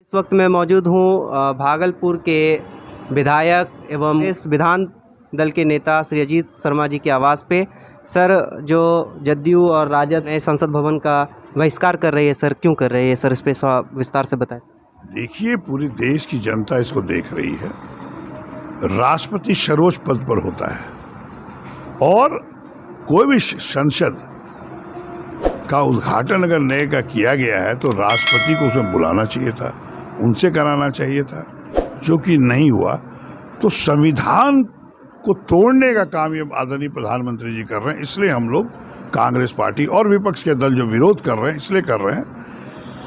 इस वक्त मैं मौजूद हूँ भागलपुर के विधायक एवं इस विधान दल के नेता श्री अजीत शर्मा जी के आवास पे। सर, जो जदयू और राजद नए संसद भवन का बहिष्कार कर रही है, सर क्यों कर रही है सर? इस पे विस्तार से बताएं। देखिए, पूरी देश की जनता इसको देख रही है। राष्ट्रपति सर्वोच्च पद पर होता है और कोई भी संसद का उद्घाटन अगर नए का किया गया है तो राष्ट्रपति को उसमें बुलाना चाहिए था, उनसे कराना चाहिए था, जो कि नहीं हुआ। तो संविधान को तोड़ने का काम ये आदरणीय प्रधानमंत्री जी कर रहे हैं। इसलिए हम लोग कांग्रेस पार्टी और विपक्ष के दल जो विरोध कर रहे हैं, इसलिए कर रहे हैं।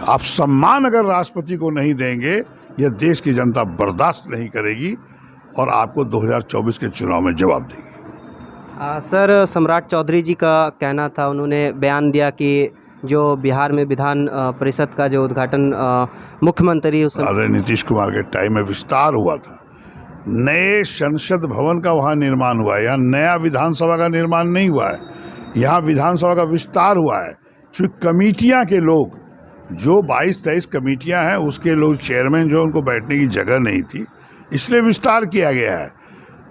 आप सम्मान अगर राष्ट्रपति को नहीं देंगे, यह देश की जनता बर्दाश्त नहीं करेगी और आपको 2024 के चुनाव में जवाब देगी। सर, सम्राट चौधरी जी का कहना था, उन्होंने बयान दिया कि जो बिहार में विधान परिषद का जो उद्घाटन मुख्यमंत्री आदरणीय नीतीश कुमार के टाइम में विस्तार हुआ था, नए संसद भवन का वहाँ निर्माण हुआ है। यहाँ नया विधानसभा का निर्माण नहीं हुआ है, यहाँ विधानसभा का विस्तार हुआ है। चूँकि कमेटियाँ के लोग जो 22-23 कमेटियाँ हैं, उसके लोग चेयरमैन जो उनको बैठने की जगह नहीं थी, इसलिए विस्तार किया गया है।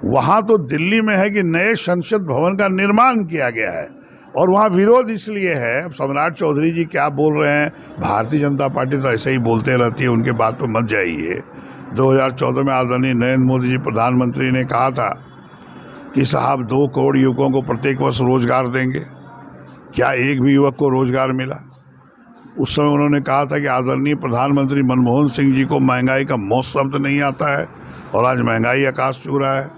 वहाँ तो दिल्ली में है कि नए संसद भवन का निर्माण किया गया है और वहाँ विरोध इसलिए है। अब सम्राट चौधरी जी क्या बोल रहे हैं, भारतीय जनता पार्टी तो ऐसे ही बोलते रहती है, उनके बात पे मत जाइए। 2014 में आदरणीय नरेंद्र मोदी जी प्रधानमंत्री ने कहा था कि साहब 2 करोड़ युवकों को प्रत्येक वर्ष रोजगार देंगे। क्या एक भी युवक को रोजगार मिला? उस समय उन्होंने कहा था कि आदरणीय प्रधानमंत्री मनमोहन सिंह जी को महंगाई का मौसम तो नहीं आता है और आज महंगाई आकाश छू रहा है।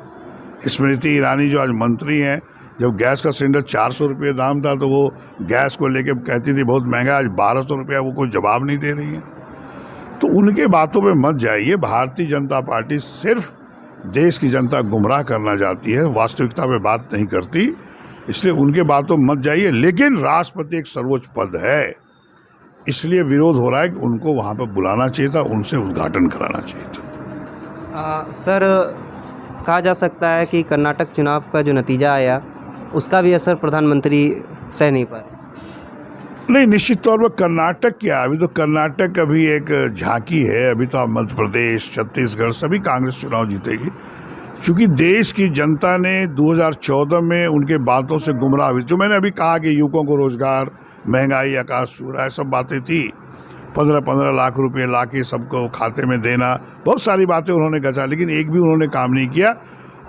स्मृति ईरानी जो आज मंत्री हैं, जब गैस का सिलेंडर 400 रुपये दाम था तो वो गैस को लेके कहती थी बहुत महंगा, आज 1200 रुपया, वो कोई जवाब नहीं दे रही है। तो उनके बातों पे मत जाइए। भारतीय जनता पार्टी सिर्फ देश की जनता गुमराह करना चाहती है, वास्तविकता पे बात नहीं करती, इसलिए उनके बातों में मत जाइए। लेकिन राष्ट्रपति एक सर्वोच्च पद है, इसलिए विरोध हो रहा है कि उनको वहाँ पर बुलाना चाहिए था, उनसे उद्घाटन कराना चाहिए था। सर, कहा जा सकता है कि कर्नाटक चुनाव का जो नतीजा आया उसका भी असर प्रधानमंत्री सह नहीं पाए। नहीं, निश्चित तौर पर कर्नाटक क्या, अभी तो कर्नाटक अभी एक झांकी है। अभी तो मध्य प्रदेश, छत्तीसगढ़ सभी कांग्रेस चुनाव जीतेगी, क्योंकि देश की जनता ने 2014 में उनके बातों से गुमराह हुई। जो मैंने अभी कहा कि युवकों को रोजगार, महंगाई आकाश छू रहा है, सब बातें थी। 15-15 लाख रुपए ला के सबको खाते में देना, बहुत सारी बातें उन्होंने गचा, लेकिन एक भी उन्होंने काम नहीं किया।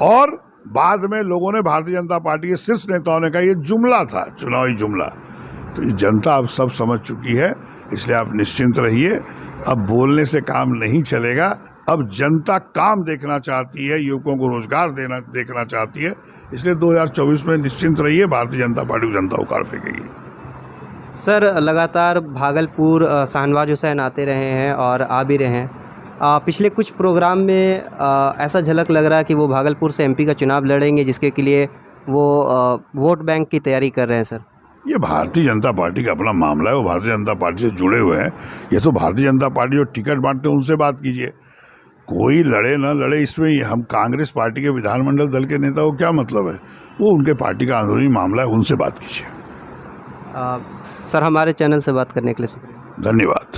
और बाद में लोगों ने, भारतीय जनता पार्टी के शीर्ष नेताओं ने कहा ये जुमला था, चुनावी जुमला। तो ये जनता अब सब समझ चुकी है, इसलिए आप निश्चिंत रहिए। अब बोलने से काम नहीं चलेगा, अब जनता काम देखना चाहती है, युवकों को रोजगार देखना चाहती है। इसलिए 2024 में निश्चिंत रहिए, भारतीय जनता पार्टी को जनता उखाड़ फेंकेगी। सर, लगातार भागलपुर शाहनवाज हुसैन आते रहे हैं और आ भी रहे हैं। पिछले कुछ प्रोग्राम में ऐसा झलक लग रहा है कि वो भागलपुर से एमपी का चुनाव लड़ेंगे, जिसके के लिए वो वोट बैंक की तैयारी कर रहे हैं। सर, ये भारतीय जनता पार्टी का अपना मामला है, वो भारतीय जनता पार्टी से जुड़े हुए हैं। ये तो भारतीय जनता पार्टी जो टिकट बांटते हैं उनसे बात कीजिए। कोई लड़े ना लड़े, इसमें हम कांग्रेस पार्टी के विधानमंडल दल के नेता को क्या मतलब है? वो उनके पार्टी का अंदरूनी मामला है, उनसे बात कीजिए। सर, हमारे चैनल से बात करने के लिए शुक्रिया। धन्यवाद।